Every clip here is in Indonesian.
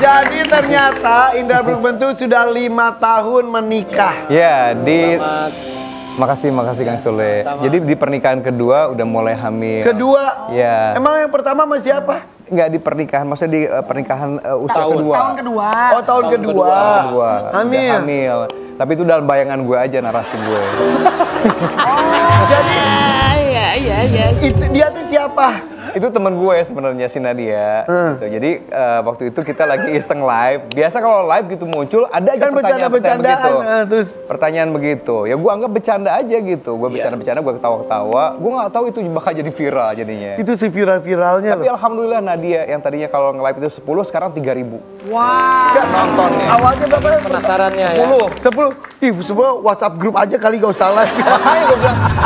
Jadi ternyata Indra Bruggman tuh sudah 5 tahun menikah. Ya, makasih Kang Sule. Jadi di pernikahan kedua udah mulai hamil. Kedua? Ya. Emang yang pertama masih apa? Enggak di pernikahan, maksudnya di pernikahan usia kedua. Tahun kedua. Oh, tahun kedua. Hamil. Hamil. Tapi itu dalam bayangan gue aja narasi gue. Jadi, Iya. itu dia tuh siapa? Itu temen gue sebenarnya si Nadia. Gitu. Jadi waktu itu kita lagi iseng live. Biasa kalau live gitu muncul ada aja Kan pertanyaan-pertanyaan begitu. terus Pertanyaan begitu. Ya gue anggap bercanda aja gitu. Gue bercanda-bercanda, gue ketawa-ketawa. Gue nggak tahu itu bakal jadi viral jadinya. itu si viral-viralnya Tapi loh. alhamdulillah Nadia yang tadinya kalau nge-live itu 10 sekarang 3.000. Wah. Nontonnya. Awalnya berapa? Penasarannya ya. 10. Ih, semua WhatsApp grup aja kali gak usah live. Makanya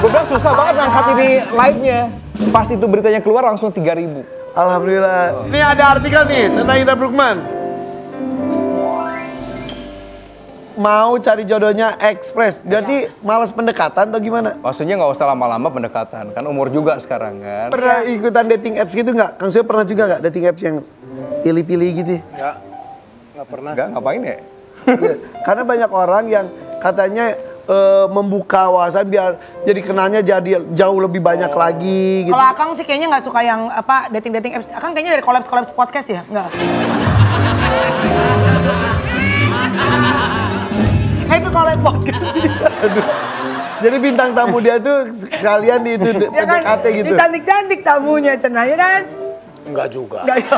gue bilang susah banget ngangkat ini live-nya. Pas itu beritanya keluar langsung 3.000. Alhamdulillah. Ini ada artikel nih tentang Indra Bruggman. Mau cari jodohnya ekspres. Jadi malas pendekatan atau gimana? Maksudnya nggak usah lama-lama pendekatan. Kan umur juga sekarang kan. Pernah ikutan dating apps gitu nggak? Kang Sule pernah juga nggak dating apps yang pilih-pilih gitu? Nggak pernah. Enggak, ngapain ya? Iya. Karena banyak orang yang katanya membuka wawasan biar jadi kenalnya jadi jauh lebih banyak lagi gitu. Kalau Akang sih kayaknya nggak suka yang apa dating apps. Akang kayaknya dari collabs podcast ya, nggak? Itu collab podcast sih. Aduh. Jadi bintang tamu dia tuh sekalian di itu Ya kan, PDKT gitu. ini cantik-cantik tamunya cenah ya kan? Enggak juga. Nggak ya.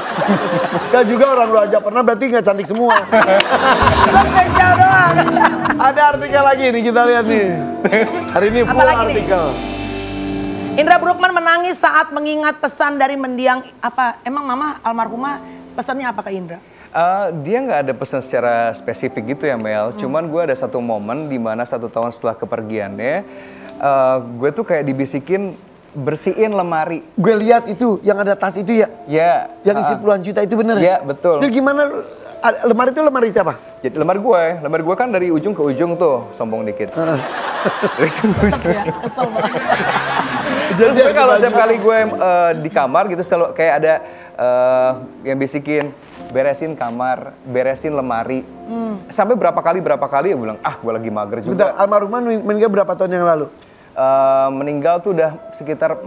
Gak juga orang lu aja pernah berarti nggak cantik semua. Spesial doang. Ada artikel lagi nih kita lihat nih. Hari ini full Apalagi nih? artikel. Indra Bruggman menangis saat mengingat pesan dari mendiang apa? Emang mama almarhumah pesannya apa ke Indra? Dia nggak ada pesan secara spesifik gitu ya Mel. Cuman gue ada satu momen di mana 1 tahun setelah kepergiannya, gue tuh kayak dibisikin bersihin lemari. Gue lihat itu yang ada tas itu ya. Ya. Yang isi puluhan juta itu bener Ya betul. Jadi gimana lemari itu lemari siapa? Jadi lemari gue kan dari ujung ke ujung tuh, sombong dikit. Dari ujung ke ujung. Ya, kesel banget. Terus gue kalau setiap kali gue di kamar gitu selalu kayak ada yang bisikin beresin kamar, beresin lemari. Sampai berapa kali gue bilang, gue lagi mager Sebentar, juga. almarhumah meninggal berapa tahun yang lalu? Meninggal tuh udah sekitar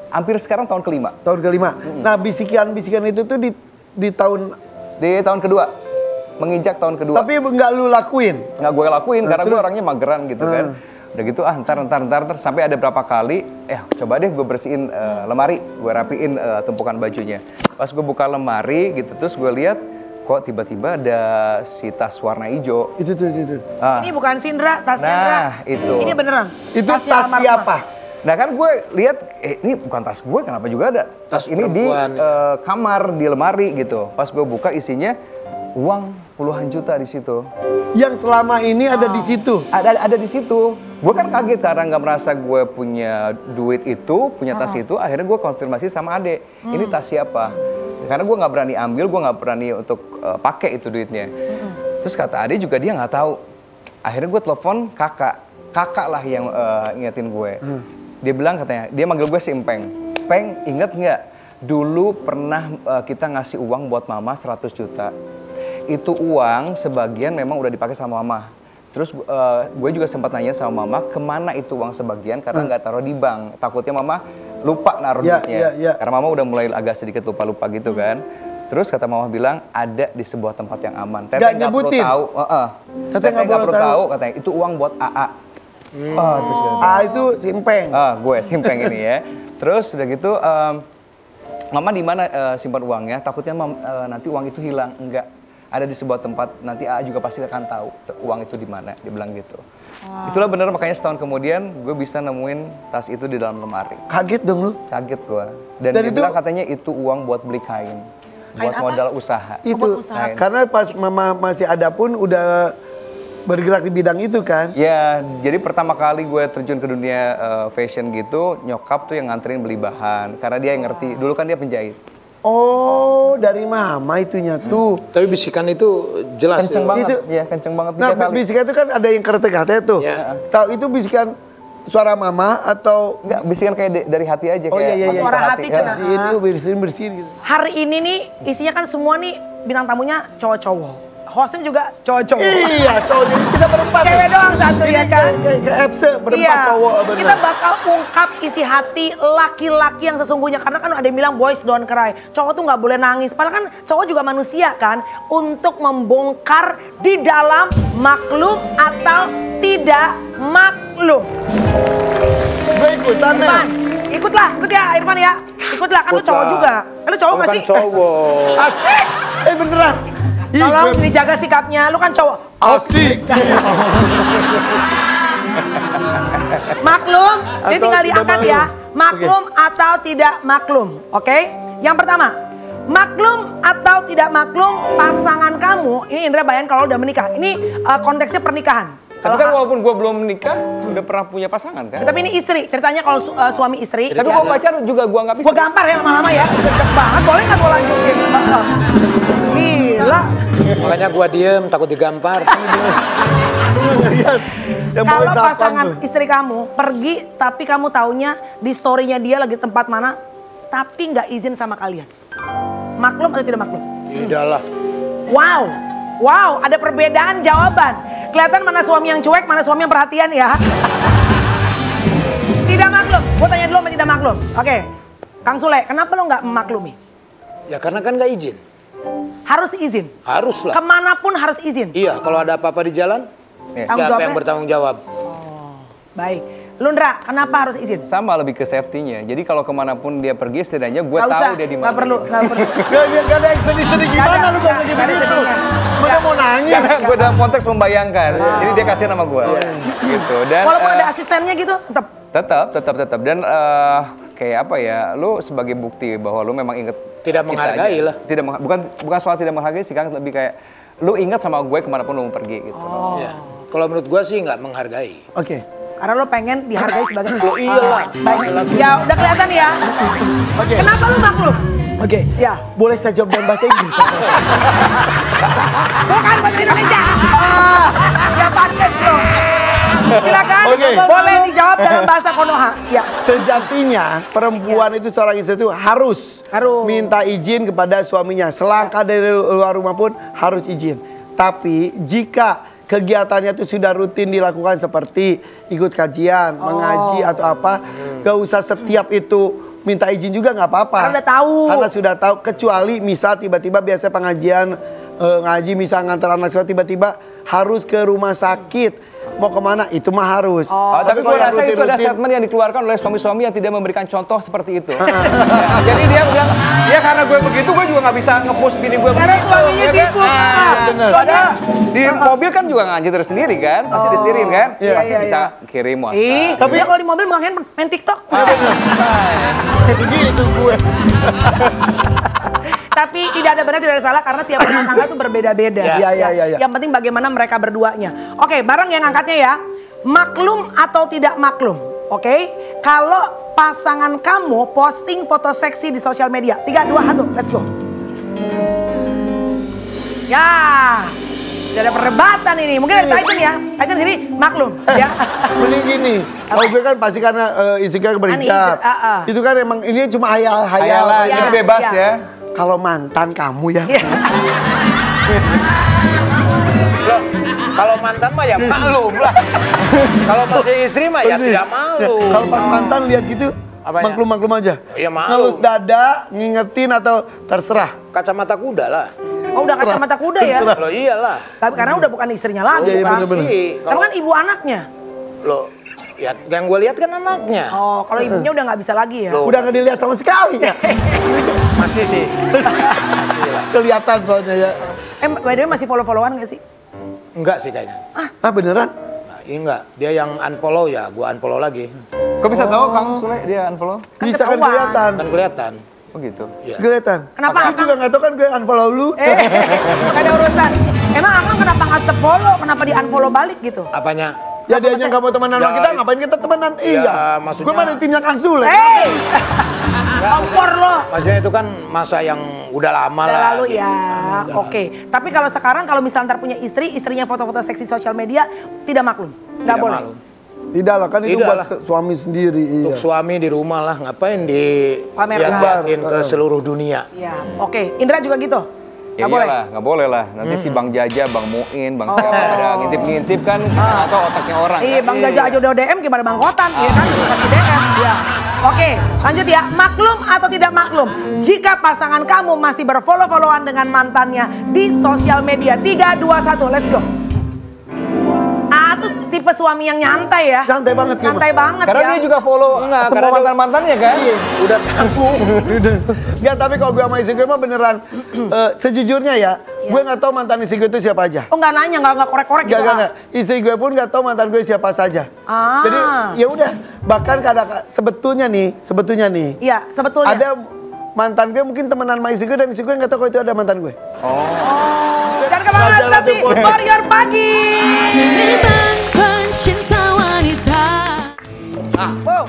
hampir sekarang tahun kelima. Tahun kelima. Nah bisikan-bisikan itu tuh di tahun kedua, menginjak tahun kedua. tapi nggak lu lakuin? Nggak gue lakuin karena gue terus? orangnya mageran gitu kan. Udah gitu ntar sampai ada berapa kali coba deh gue bersihin lemari, gue rapiin tumpukan bajunya. Pas gue buka lemari gitu terus gue lihat kok tiba-tiba ada si tas warna hijau. Itu. Ini bukan Sindra, tas Sindra. Itu. Ini beneran. Itu Tasnya tas almarhumah. siapa? Nah kan gue lihat ini bukan tas gue, kenapa juga ada Tas ini di perempuan. kamar di lemari gitu. Pas gue buka isinya uang puluhan juta di situ. Yang selama ini ada di situ. Ada di situ. Gue kan kaget karena nggak merasa gue punya duit itu, punya tas itu. Akhirnya gue konfirmasi sama adek, ini tas siapa? Karena gue nggak berani ambil, gue nggak berani untuk pakai itu duitnya. Terus kata adek juga dia nggak tahu. Akhirnya gue telepon kakak lah yang ingetin gue. Dia bilang katanya, dia manggil gue si Empeng. Peng, inget nggak? Dulu pernah kita ngasih uang buat mama 100 juta. Itu uang sebagian memang udah dipakai sama mama. Terus gue juga sempat nanya sama mama kemana itu uang sebagian karena nggak taruh di bank. Takutnya mama lupa naruh duitnya. Karena mama udah mulai agak sedikit lupa-lupa gitu kan. Terus kata mama bilang ada di sebuah tempat yang aman. Teteh nggak perlu tahu. Teteh nggak perlu tahu katanya itu uang buat AA. Terus Itu simpeng. Gue simpeng ini ya. Terus udah gitu mama di mana simpan uangnya? Takutnya nanti uang itu hilang. Enggak. Ada di sebuah tempat, nanti AA juga pasti akan tahu uang itu di mana, dia bilang gitu. Itulah bener makanya setahun kemudian gue bisa nemuin tas itu di dalam lemari. Kaget dong lu? Kaget gue. Dan dia bilang katanya itu uang buat beli kain. Buat apa? modal usaha. Itu usaha. karena pas mama masih ada pun udah bergerak di bidang itu kan? Ya, jadi pertama kali gue terjun ke dunia fashion gitu, nyokap tuh yang nganterin beli bahan. Karena dia yang ngerti, dulu kan dia penjahit. Oh, dari mama itunya tuh. Tapi bisikan itu jelas. Kenceng ya. banget, Itu- ya kenceng banget. Nah, 3 kali. bisikan itu kan ada yang kerte-kerte tuh. Ya. Tahu itu bisikan suara mama atau Enggak, bisikan kayak dari hati aja. Oh, kayak iya, iya, masuk iya. Suara ke hati, cenah. bersihin gitu. Hari ini nih isinya kan semua nih bintang tamunya cowok-cowok. Hostnya juga cowok-cowok. Iya, cowok. Jadi kita berempat. Cewek doang satu ya kan? Ke FC berempat cowok. Bener. Kita bakal ungkap isi hati laki-laki yang sesungguhnya. Karena kan ada yang bilang boys don't cry. Cowok tuh nggak boleh nangis. Padahal kan cowok juga manusia kan. Untuk membongkar di dalam maklum atau tidak maklum. Gue ikutan nih. Irfan, ikut ya Irfan ya. Ikutlah, kan lu cowok juga. Kan lu cowok nggak sih? Cowok. Asik. Beneran. Tolong dijaga sikapnya, lu kan cowok. Asik. Maklum, Atau dia tinggal tidak diangkat maklum. ya. Maklum atau tidak maklum, oke? Yang pertama, maklum atau tidak maklum pasangan kamu, ini Indra bayangin kalau udah menikah. Ini konteksnya pernikahan. Tapi kan walaupun gue belum menikah, udah pernah punya pasangan kan? Tapi ini istri, ceritanya kalau suami istri. Tapi gue pacar juga gue nggak bisa. Gue gampar ya lama-lama ya, deket banget. Boleh nggak gue lanjutin? Gila. Makanya gua diem, takut digampar. Kalau pasangan istri kamu pergi, tapi kamu taunya di story-nya dia lagi tempat mana, tapi nggak izin sama kalian. Maklum atau tidak maklum? Tidak lah. Wow, ada perbedaan jawaban. Kelihatan mana suami yang cuek, mana suami yang perhatian ya. Tidak maklum. Gue tanya dulu sama tidak maklum. Oke, Kang Sule, kenapa lo nggak memaklumi? Ya karena kan nggak izin. Harus izin. Harus lah. Kemanapun harus izin. Iya, kalau ada apa-apa di jalan, Tanggung siapa yang jawabnya? bertanggung jawab? Baik. Lundra, kenapa harus izin? Sama lebih ke safety-nya. Jadi kalau kemanapun dia pergi, setidaknya gue Gak tahu usah, dia di mana. gak perlu. Gak ada yang sedih-sedih gimana lu gak Gak ada gitu. sedihnya. Mana mau nangis. Karena gue dalam konteks membayangkan. Jadi dia kasihan sama gue. Gitu. Dan Walaupun ada asistennya gitu, tetap. tetap. Dan kayak apa ya? Lu sebagai bukti bahwa lu memang inget. Tidak menghargai lah. Bukan soal tidak menghargai sih, Kang. Lebih kayak lu ingat sama gue kemanapun lu mau pergi gitu. Ya. Kalau menurut gua sih nggak menghargai. Oke. Karena lo pengen dihargai sebagai Lo iyalah. Baik. Ya udah kelihatan ya. Oke. Kenapa lu maklum? Oke. Ya. Boleh saya jawab dalam bahasa Inggris? Bukan bahasa Indonesia. Ya pantes lo. Silakan. Oke. Boleh dijawab dalam bahasa Konoha. Ya. Sejatinya perempuan itu seorang istri itu harus minta izin kepada suaminya. Selangkah dari luar rumah pun harus izin. Tapi jika kegiatannya itu sudah rutin dilakukan seperti ikut kajian, mengaji atau apa, gak usah setiap itu minta izin juga nggak apa-apa. Karena udah tahu. Karena sudah tahu. Kecuali misal tiba-tiba biasa pengajian ngaji misal ngantar anak sekolah tiba-tiba harus ke rumah sakit. Mau kemana? Itu mah harus. Tapi gue kalau yang rasa itu ada rutin-rutin- statement yang dikeluarkan oleh suami-suami yang tidak memberikan contoh seperti itu. Jadi dia bilang, ya karena gue begitu, gue juga nggak bisa nge-push bini gue Karena begitu. suaminya ya kan? sibuk. bener. Padahal di mobil kan juga ngaji terus sendiri kan, pasti disetirin kan, Iya, pasti iya, bisa kirim WhatsApp. Tapi ya kalau di mobil main TikTok. Begitu gue. Tapi tidak ada benar, tidak ada salah karena tiap rumah tangga itu berbeda-beda. Iya. Yang penting bagaimana mereka berduanya. Oke, bareng yang angkatnya ya. Maklum atau tidak maklum. Oke, kalau pasangan kamu posting foto seksi di sosial media. 3, 2, 1, let's go. Ya, udah ada perdebatan ini. Mungkin ada Tyson ya. Tyson sini maklum ya. Mending gini, kalau gue kan pasti karena istri kan berhijab. Itu kan emang ini cuma Hayalan, hayal-hayal. jadi Ya, bebas ya. ya. Kalau mantan kamu ya. Iya. Loh, kalau mantan mah ya maklum lah. Kalau masih istri mah ya tidak malu. Kalau pas mantan lihat gitu, Apanya? maklum-maklum aja. Ya, maklum. Ngelus dada, ngingetin atau terserah. Kacamata kuda lah. Oh udah kacamata kuda ya. Loh iyalah. Tapi karena udah bukan istrinya lagi. Iya, kan? bener-bener. Kamu kan ibu anaknya. Loh, ya yang gue lihat kan anaknya. Oh, kalau ibunya udah nggak bisa lagi ya. Loh. Udah nggak dilihat sama sekali ya. Masih sih. Masih lah. Kelihatan soalnya ya. By the way masih follow-followan gak sih? Enggak sih kayaknya. Ah beneran? Nah, iya enggak. Dia yang unfollow ya, gue unfollow lagi. Kok bisa tahu Kang Sule dia unfollow? Bisa kan ketahuan. kelihatan. Kan kelihatan. Oh gitu. Iya. Kelihatan. Kenapa Lu Akang? juga nggak tahu kan gue unfollow lu. Gak ada urusan. Emang Akang kenapa nggak terfollow? Kenapa di unfollow balik gitu? Apanya? Ya dia aja nggak mau temenan sama Ya, kita, ngapain kita temenan? Iya. maksudnya- Gue mana timnya Kang Sule. Hey, kompor lo. Maksudnya itu kan masa yang udah lama Udah lah. lalu gitu. ya, oke. Tapi kalau sekarang kalau misalnya ntar punya istri, istrinya foto-foto seksi sosial media, tidak maklum, nggak Tidak boleh. malu. Tidak lah, kan itu Tidak buat lah. suami sendiri. Untuk Iya. suami di rumah lah, ngapain di Pamerkan. liatin ke seluruh dunia. Siap. Oke, Indra juga gitu. Ya iyalah, nggak boleh lah. Nanti si Bang Jaja, Bang Muin, Bang siapa ada ngintip-ngintip kan, kita nggak tahu otaknya orang. Iya, Kan? Bang Jaja aja udah DM gimana Bang Kotan, iya kan? Kasih DM. Iya. Oke, lanjut ya. Maklum atau tidak maklum? Jika pasangan kamu masih berfollow-followan dengan mantannya di sosial media. 3, 2, 1, let's go. Terus tipe suami yang nyantai ya? Santai banget. Santai banget Karena ya. dia juga follow semua mantan-mantannya kan? Udah tanggung. Enggak, tapi kalau gue sama istri gue mah beneran sejujurnya ya, gue nggak tahu mantan istri gue itu siapa aja. Oh nggak nanya, nggak korek-korek gitu? Nggak. Istri gue pun nggak tahu mantan gue siapa saja. Jadi ya udah, bahkan kadang sebetulnya nih. Iya, sebetulnya. Ada mantan gue mungkin temenan sama istri gue dan istri gue nggak tahu kalau itu ada mantan gue. Dan kemarin tapi Warrior Pagi. Memang pencinta wanita. Wow.